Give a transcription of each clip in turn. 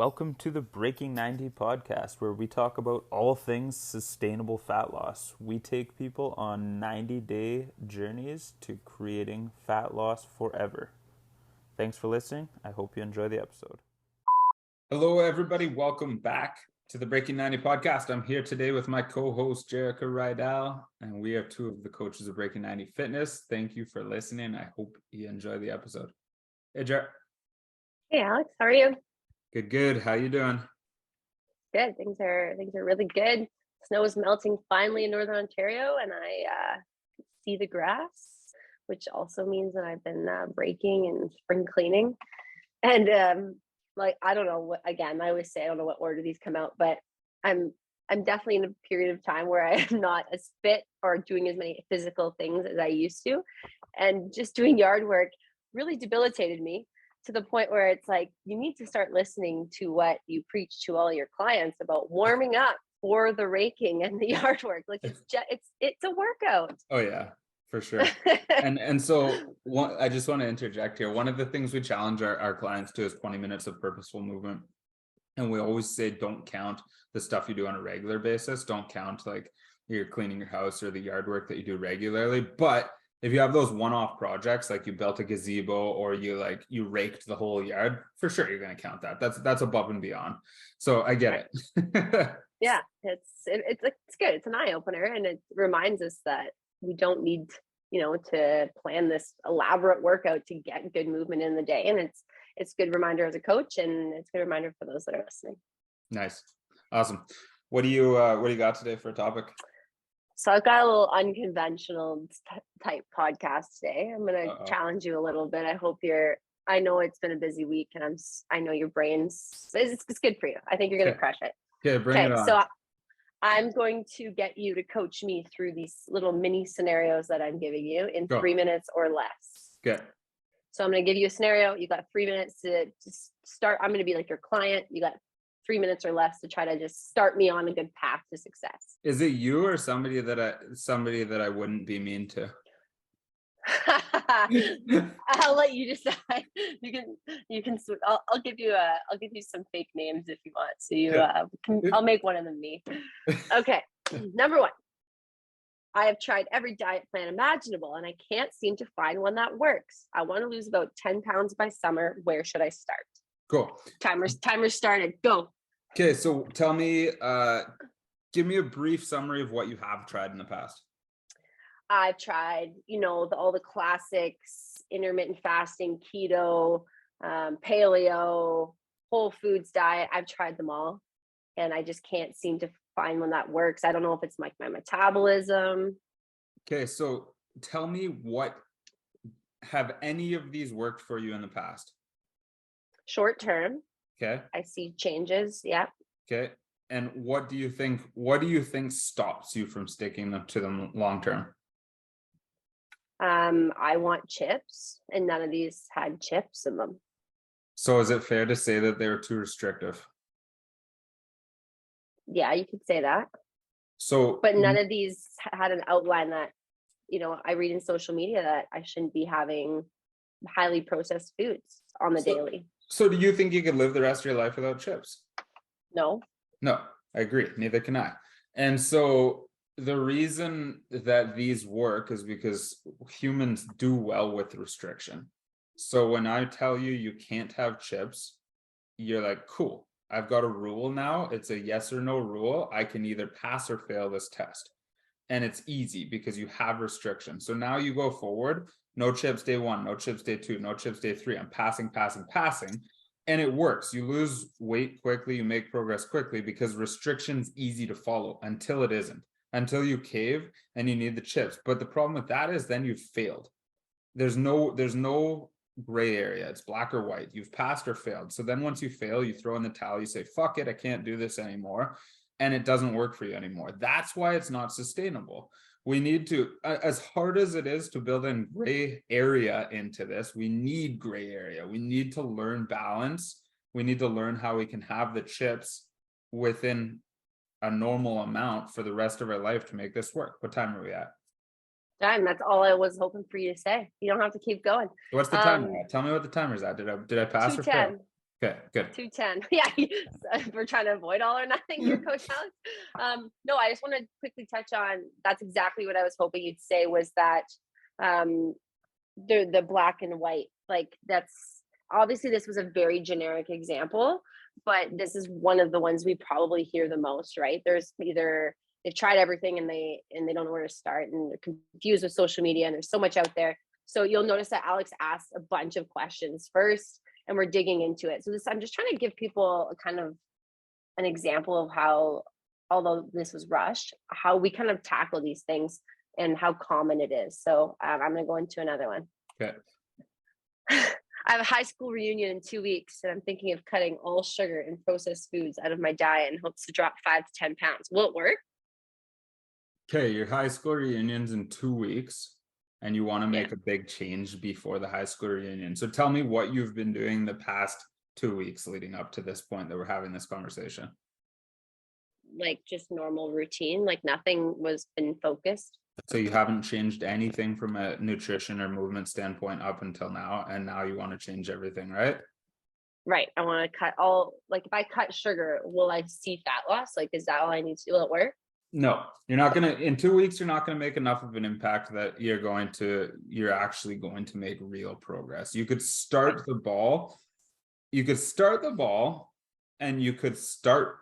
Welcome to the Breaking 90 podcast, where we talk about all things sustainable fat loss. We take people on 90-day journeys to creating fat loss forever. Thanks for listening. I hope you enjoy the episode. Hello, everybody. Welcome back to the Breaking 90 podcast. I'm here today with my co-host, Jerrika Rydell, and we are two of the coaches of Breaking 90 Fitness. Thank you for listening. I hope you enjoy the episode. Hey, Jer. Hey, Alex. How are you? Good. How you doing? Good. Things are really good. Snow is melting finally in Northern Ontario, and I see the grass, which also means that I've been raking and spring cleaning. And I don't know what. Again, I always say I don't know what order these come out, but I'm definitely in a period of time where I am not as fit or doing as many physical things as I used to, and just doing yard work really debilitated me. To the point where it's like, you need to start listening to what you preach to all your clients about warming up for the raking and the yard work. Like it's a workout. Oh yeah, for sure. and so I just want to interject here. One of the things we challenge our clients to is 20 minutes of purposeful movement. And we always say, don't count the stuff you do on a regular basis. Don't count like you're cleaning your house or the yard work that you do regularly. But if you have those one-off projects, like you built a gazebo or you raked the whole yard, for sure you're going to count that. That's above and beyond. So I get it. Yeah, it's good. It's an eye opener, and it reminds us that we don't need, to plan this elaborate workout to get good movement in the day. And it's a good reminder as a coach, and it's a good reminder for those that are listening. Nice, awesome. What do you got today for a topic? So I've got a little unconventional type podcast today. I'm going to challenge you a little bit. I know it's been a busy week, and I know your it's good for you. I think you're going to crush it. Okay, bring it on. So I'm going to get you to coach me through these little mini scenarios that I'm giving you in 3 minutes or less. Okay. So I'm going to give you a scenario. You got 3 minutes to just start. I'm going to be like your client. You got 3 minutes or less to try to just start me on a good path to success. Is it you or somebody that I wouldn't be mean to? I'll let you decide. You can. I'll give you some fake names if you want. So I'll make one of them me. Okay. Number one. I have tried every diet plan imaginable, and I can't seem to find one that works. I want to lose about 10 pounds by summer. Where should I start? Cool. Timer started. Go. Okay, so tell me, give me a brief summary of what you have tried in the past. I've tried, all the classics: intermittent fasting, keto, paleo, whole foods diet. I've tried them all, and I just can't seem to find one that works. I don't know if it's like my metabolism. Okay, so tell me, have any of these worked for you in the past? Short term. Okay. I see changes. Yeah. Okay. And what do you think stops you from sticking to them long term? I want chips, and none of these had chips in them. So is it fair to say that they were too restrictive? Yeah, you could say that. But none of these had an outline that, I read in social media that I shouldn't be having highly processed foods on the daily. So do you think you could live the rest of your life without chips? No, I agree. Neither can I. And so the reason that these work is because humans do well with restriction. So when I tell you you can't have chips, you're like, cool, I've got a rule now. It's a yes or no rule. I can either pass or fail this test. And it's easy because you have restrictions. So now you go forward. No chips day 1, no chips day 2, no chips day 3. I'm passing. And it works. You lose weight quickly, you make progress quickly because restriction's easy to follow until it isn't, until you cave and you need the chips. But the problem with that is then you've failed. There's no gray area. It's black or white. You've passed or failed. So then once you fail, you throw in the towel, you say, fuck it, I can't do this anymore. And it doesn't work for you anymore. That's why it's not sustainable. We need to, as hard as it is to build in gray area into this, we need gray area. We need to learn balance. We need to learn how we can have the chips within a normal amount for the rest of our life to make this work. What time are we at? Time. That's all I was hoping for you to say. You don't have to keep going. What's the timer at? Tell me what the timer's at. Did I pass or fail? Okay, good. 210. Yeah, we're trying to avoid all or nothing here, Coach Alex. No, I just want to quickly touch on that's exactly what I was hoping you'd say was that um, the black and white. Like that's obviously this was a very generic example, but this is one of the ones we probably hear the most, right? There's either they've tried everything and they don't know where to start and they're confused with social media and there's so much out there. So you'll notice that Alex asked a bunch of questions first and we're digging into it. So this I'm just trying to give people a kind of an example of how, although this was rushed, how we kind of tackle these things and how common it is. So I'm going to go into another one. Okay. I have a high school reunion in 2 weeks, and I'm thinking of cutting all sugar and processed foods out of my diet in hopes to drop 5 to 10 pounds. Will it work? Okay, your high school reunion's in 2 weeks, and you want to Yeah. make a big change before the high school reunion. So tell me what you've been doing the past 2 weeks leading up to this point that we're having this conversation. Like just normal routine, like nothing was been focused. So you haven't changed anything from a nutrition or movement standpoint up until now, and now you want to change everything, right? Right. I want to cut all, like if I cut sugar, will I see fat loss? Like, is that all I need to do? Will it work? No, you're not gonna, in 2 weeks, you're not gonna make enough of an impact that you're actually going to make real progress. You could start the ball, and you could start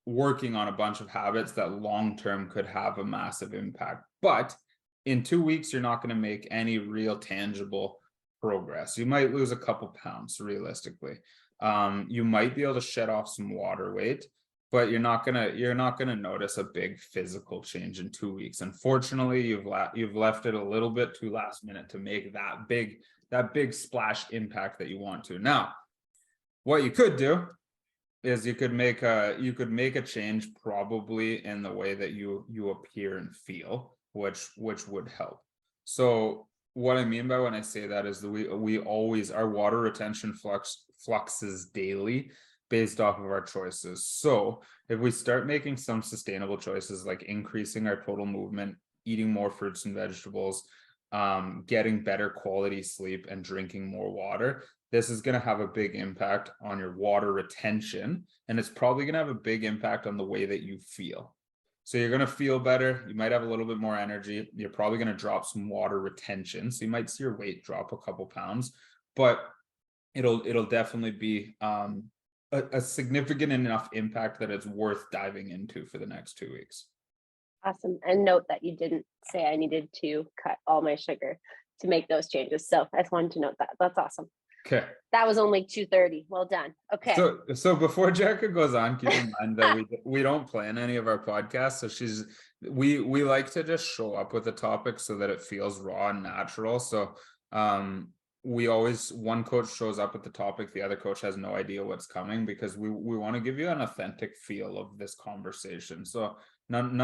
working on a bunch of habits that long term could have a massive impact. But in 2 weeks, you're not going to make any real tangible progress. You might lose a couple pounds realistically. You might be able to shed off some water weight, but you're not gonna notice a big physical change in 2 weeks. Unfortunately, you've left it a little bit too last minute to make that big splash impact that you want to. Now, what you could do is you could make a change probably in the way that you appear and feel, which would help. So what I mean by when I say that is that we always, our water retention fluxes daily based off of our choices. So if we start making some sustainable choices like increasing our total movement, eating more fruits and vegetables, getting better quality sleep and drinking more water, this is going to have a big impact on your water retention, and it's probably going to have a big impact on the way that you feel. So you're going to feel better. You might have a little bit more energy. You're probably going to drop some water retention. So you might see your weight drop a couple pounds, but it'll definitely be a significant enough impact that it's worth diving into for the next 2 weeks. Awesome. And note that you didn't say I needed to cut all my sugar to make those changes. So I just wanted to note that. That's awesome. Okay. That was only 2:30. Well done. Okay. So before Jerrika goes on, keep in mind that we don't plan any of our podcasts. So we like to just show up with a topic so that it feels raw and natural. So we always, one coach shows up with the topic, the other coach has no idea what's coming, because we want to give you an authentic feel of this conversation. So none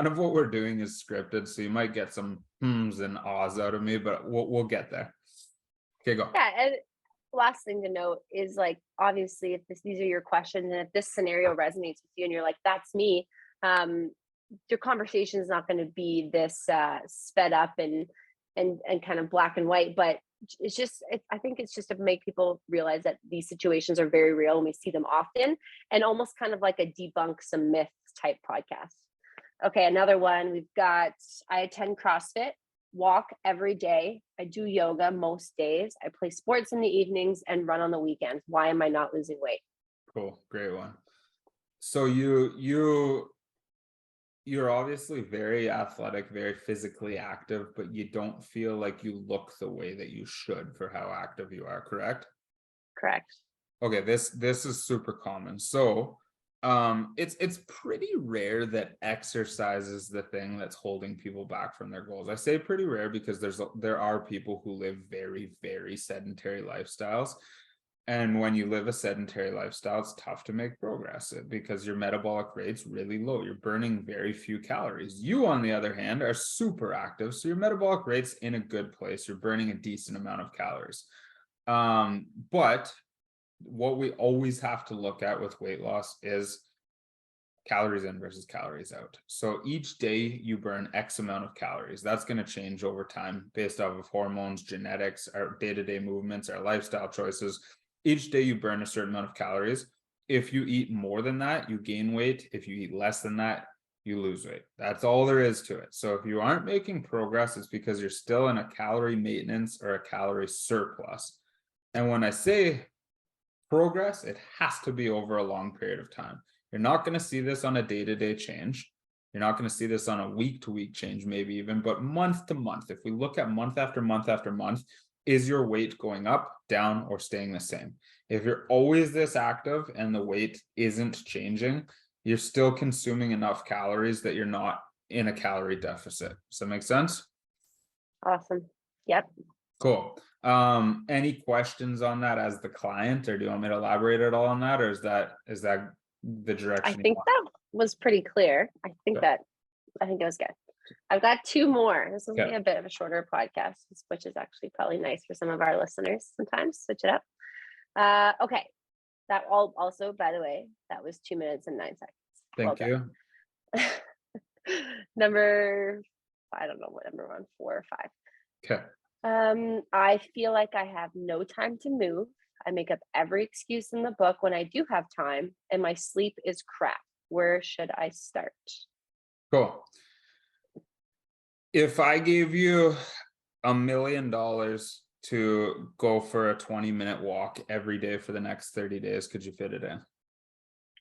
of what we're doing is scripted. So you might get some hms and ahs out of me, but we'll get there. Okay, go. Yeah, and last thing to note is like obviously if these are your questions and if this scenario resonates with you and you're like that's me, your conversation is not going to be this sped up and kind of black and white, but it's just I think it's just to make people realize that these situations are very real and we see them often, and almost kind of like a debunk some myths type podcast. Okay, another one we've got, I attend CrossFit, walk every day, I do yoga most days, I play sports in the evenings and run on the weekends. Why am I not losing weight? Cool, great one. So you're obviously very athletic, very physically active, but you don't feel like you look the way that you should for how active you are, correct? Correct. Okay, this is super common. So it's pretty rare that exercise is the thing that's holding people back from their goals. I say pretty rare because there are people who live very, very sedentary lifestyles. And when you live a sedentary lifestyle, it's tough to make progress because your metabolic rate's really low. You're burning very few calories. You, on the other hand, are super active. So your metabolic rate's in a good place. You're burning a decent amount of calories. But what we always have to look at with weight loss is calories in versus calories out. So each day you burn X amount of calories. That's going to change over time based off of hormones, genetics, our day-to-day movements, our lifestyle choices. Each day you burn a certain amount of calories. If you eat more than that, you gain weight. If you eat less than that, you lose weight. That's all there is to it. So if you aren't making progress, it's because you're still in a calorie maintenance or a calorie surplus. And when I say progress, it has to be over a long period of time. You're not going to see this on a day-to-day change. You're not going to see this on a week-to-week change, maybe even, but month to month. If we look at month after month after month, is your weight going up, down, or staying the same? If you're always this active and the weight isn't changing, you're still consuming enough calories that you're not in a calorie deficit. Does that make sense? Awesome. Yep. Cool. Any questions on that as the client, or do you want me to elaborate at all on that, or is that the direction I you think want? that was pretty clear. I think Okay. it was good. I've got two more. This will be Okay. a bit of a shorter podcast, which is actually probably nice for some of our listeners sometimes. Switch it up. Okay. That also, by the way, that was 2 minutes and 9 seconds. Thank you. Number, I don't know what number one, 4 or 5. Okay. I feel like I have no time to move. I make up every excuse in the book when I do have time, and my sleep is crap. Where should I start? Cool. If I gave you $1 million to go for a 20-minute walk every day for the next 30 days, could you fit it in?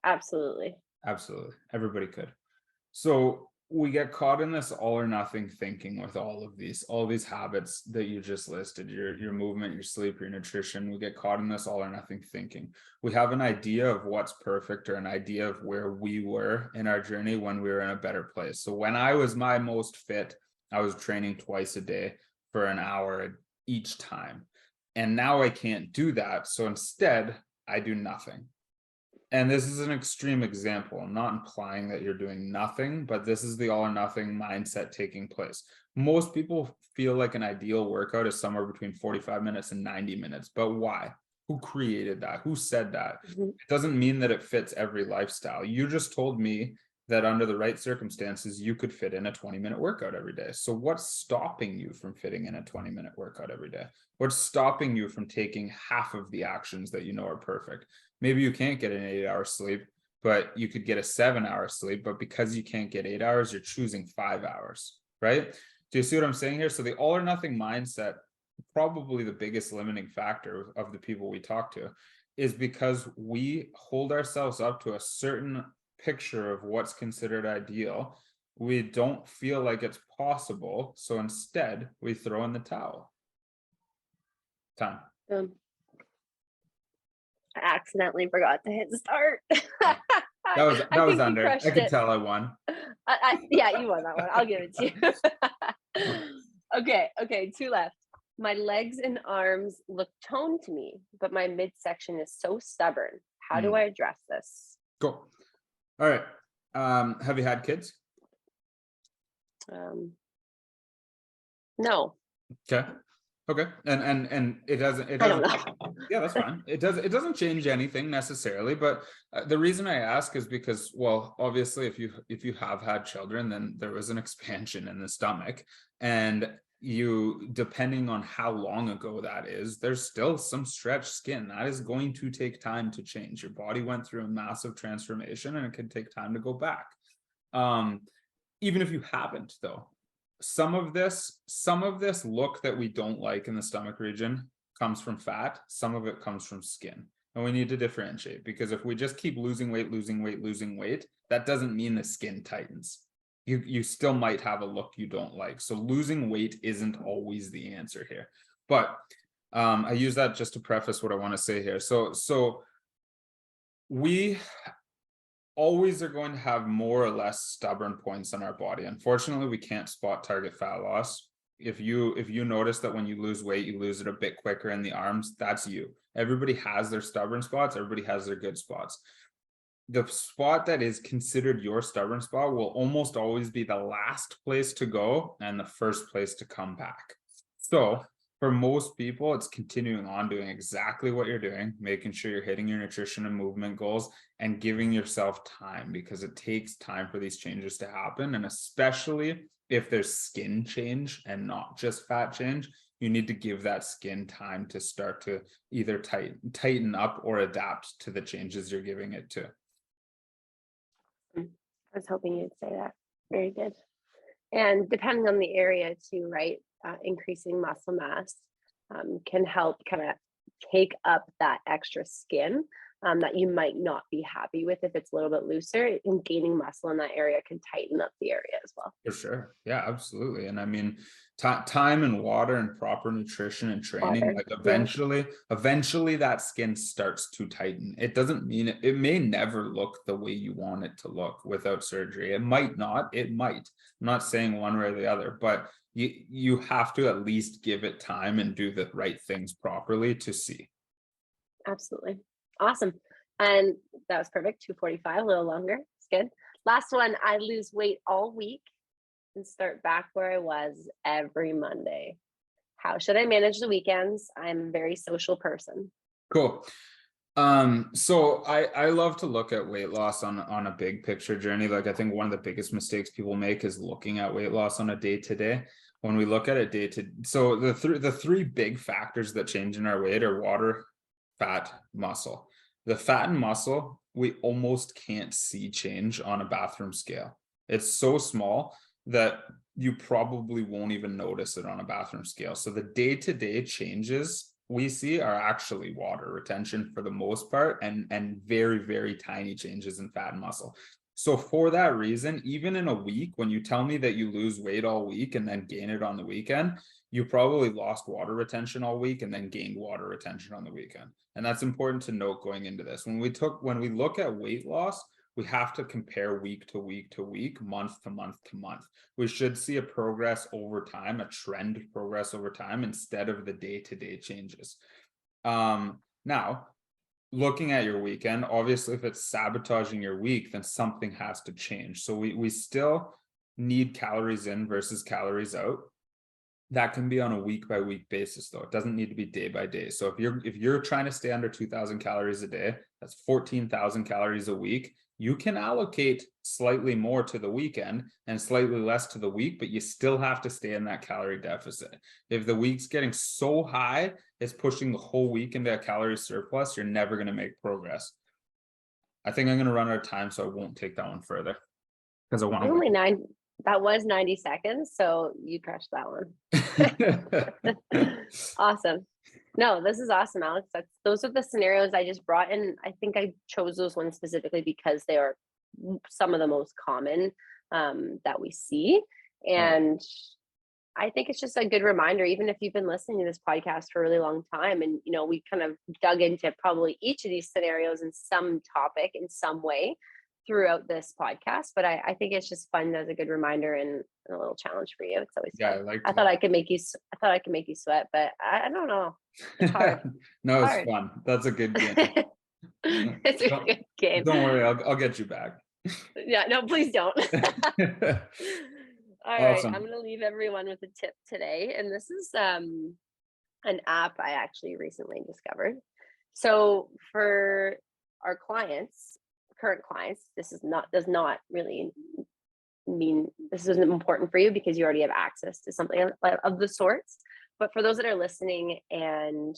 Absolutely. Absolutely. Everybody could. So we get caught in this all or nothing thinking with all these habits that you just listed, your movement, your sleep, your nutrition. We get caught in this all or nothing thinking. We have an idea of what's perfect or an idea of where we were in our journey when we were in a better place. So when I was my most fit, I was training twice a day for an hour each time. And now I can't do that. So instead, I do nothing. And this is an extreme example. I'm not implying that you're doing nothing, but this is the all or nothing mindset taking place. Most people feel like an ideal workout is somewhere between 45 minutes and 90 minutes. But why? Who created that? Who said that? Mhm. It doesn't mean that it fits every lifestyle. You just told me that under the right circumstances, you could fit in a 20-minute workout every day. So what's stopping you from fitting in a 20-minute workout every day? What's stopping you from taking half of the actions that you know are perfect? Maybe you can't get an 8-hour sleep, but you could get a 7-hour sleep. But because you can't get 8 hours, you're choosing 5 hours, right? Do you see what I'm saying here? So the all or nothing mindset, probably the biggest limiting factor of the people we talk to, is because we hold ourselves up to a certain picture of what's considered ideal. We don't feel like it's possible. So instead, we throw in the towel. Time. I accidentally forgot to hit start. That was I think you under. crushed I could it. tell I won. Yeah, you won that one. I'll give it to you. Okay, 2 left. My legs and arms look toned to me, but my midsection is so stubborn. How do I address this? Cool. All right. Have you had kids? No. Okay. Okay. And it doesn't. I don't know. Yeah, that's fine. It doesn't change anything necessarily, but the reason I ask is because, well, obviously, if you have had children, then there was an expansion in the stomach, and you, depending on how long ago that is, there's still some stretched skin that is going to take time to change. Your body went through a massive transformation, and it can take time to go back. Even if you haven't, though, some of this look that we don't like in the stomach region comes from fat. Some of it comes from skin, and we need to differentiate, because if we just keep losing weight, that doesn't mean the skin tightens. You still might have a look you don't like. So losing weight isn't always the answer here. But I use that just to preface what I want to say here. So we always are going to have more or less stubborn points on our body. Unfortunately, we can't spot target fat loss. If you notice that when you lose weight, you lose it a bit quicker in the arms, that's you. Everybody has their stubborn spots. Everybody has their good spots. The spot that is considered your stubborn spot will almost always be the last place to go and the first place to come back. So for most people, it's continuing on doing exactly what you're doing, making sure you're hitting your nutrition and movement goals, and giving yourself time, because it takes time for these changes to happen. And especially if there's skin change and not just fat change, you need to give that skin time to start to either tighten up or adapt to the changes you're giving it to. I was hoping you'd say that. Very good. And depending on the area too, right? Increasing muscle mass can help kind of take up that extra skin that you might not be happy with if it's a little bit looser. And gaining muscle in that area can tighten up the area as well. For sure. Yeah, absolutely. And I mean, time and water and proper nutrition and training, Water, like yeah. eventually that skin starts to tighten. It doesn't mean it may never look the way you want it to look without surgery. It might not, it might. I'm not saying one way or the other, but you have to at least give it time and do the right things properly to see. Absolutely. Awesome. And that was perfect. 2:45, a little longer. It's good. Last one, I lose weight all week and start back where I was every Monday. How should I manage the weekends? I'm a very social person. Cool. So I love to look at weight loss on a big picture journey. Like I think one of the biggest mistakes people make is looking at weight loss on a day to day. When we look at it day to, so the three big factors that change in our weight are water, fat, muscle. The fat and muscle, we almost can't see change on a bathroom scale. It's so small that you probably won't even notice it on a bathroom scale. So the day-to-day changes we see are actually water retention for the most part, and very, very tiny changes in fat and muscle. So for that reason, even in a week, when you tell me that you lose weight all week and then gain it on the weekend, you probably lost water retention all week and then gained water retention on the weekend. And that's important to note going into this. When we look at weight loss, we have to compare week to week to week, month to month to month. We should see a progress over time, a trend progress over time, instead of the day-to-day changes. Now, looking at your weekend, obviously, if it's sabotaging your week, then something has to change. So we still need calories in versus calories out. That can be on a week by week basis, though. It doesn't need to be day by day. So if you're trying to stay under 2,000 calories a day, that's 14,000 calories a week. You can allocate slightly more to the weekend and slightly less to the week, but you still have to stay in that calorie deficit. If the week's getting so high, it's pushing the whole week into a calorie surplus, you're never going to make progress. I think I'm going to run out of time, so I won't take that one further because I want to. Only 9. That was 90 seconds, so you crushed that one. Awesome. No, this is awesome, Alex. Those are the scenarios I just brought in. I think I chose those ones specifically because they are some of the most common that we see. And I think it's just a good reminder, even if you've been listening to this podcast for a really long time, and we kind of dug into probably each of these scenarios in some topic in some way throughout this podcast, but I think it's just fun as a good reminder and a little challenge for you. It's always fun. I thought I could make you sweat, but I don't know. It's hard. No, it's fun. That's a good game. It's a good game. Don't worry, I'll get you back. Yeah, no, please don't. All right, Awesome. I'm going to leave everyone with a tip today, and this is an app I actually recently discovered. So for our current clients, does not really mean this isn't important for you because you already have access to something of the sorts. But for those that are listening and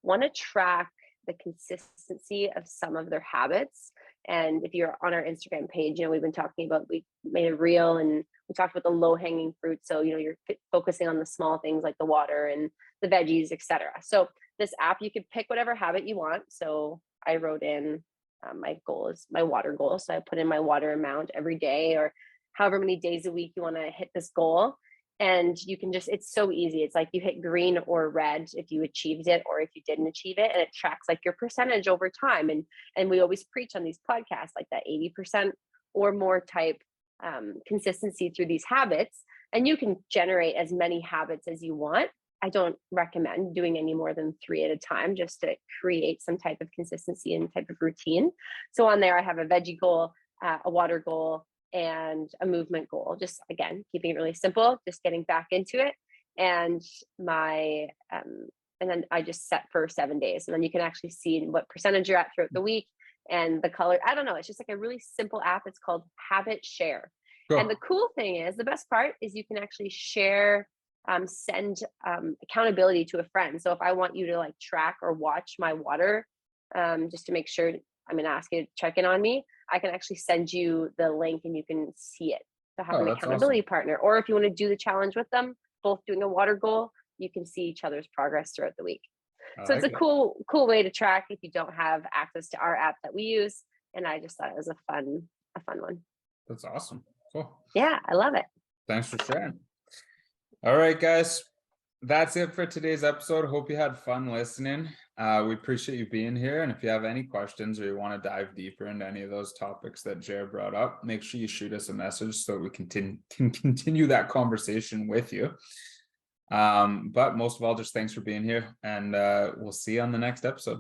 want to track the consistency of some of their habits, and if you're on our Instagram page, we've been talking about, we made a reel and we talked about the low hanging fruit. So, you're focusing on the small things like the water and the veggies, etc. So this app, you could pick whatever habit you want. So I wrote in my goal is my water goal. So I put in my water amount every day or however many days a week you want to hit this goal. And you can it's so easy. It's like you hit green or red if you achieved it or if you didn't achieve it. And it tracks like your percentage over time. And we always preach on these podcasts, like that 80% or more type consistency through these habits. And you can generate as many habits as you want. I don't recommend doing any more than 3 at a time just to create some type of consistency and type of routine. So on there, I have a veggie goal, a water goal, and a movement goal. Just again, keeping it really simple, just getting back into it. And and then I just set for 7 days. And then you can actually see what percentage you're at throughout the week and the color. I don't know. It's just like a really simple app. It's called Habit Share. Cool. And the cool thing is, the best part is you can actually share send accountability to a friend. So if I want you to like track or watch my water, just to make sure I'm going to ask you to check in on me, I can actually send you the link and you can see it to have Oh, an that's accountability awesome. partner. Or if you want to do the challenge with them, both doing a water goal, you can see each other's progress throughout the week. I So it's like a it. cool way to track if you don't have access to our app that we use. And I just thought it was a fun one. That's awesome. Cool. Yeah, I love it. Thanks for sharing. All right, guys. That's it for today's episode. Hope you had fun listening. We appreciate you being here. And if you have any questions or you want to dive deeper into any of those topics that Jer brought up, make sure you shoot us a message so we can continue that conversation with you. But most of all, just thanks for being here, and we'll see you on the next episode.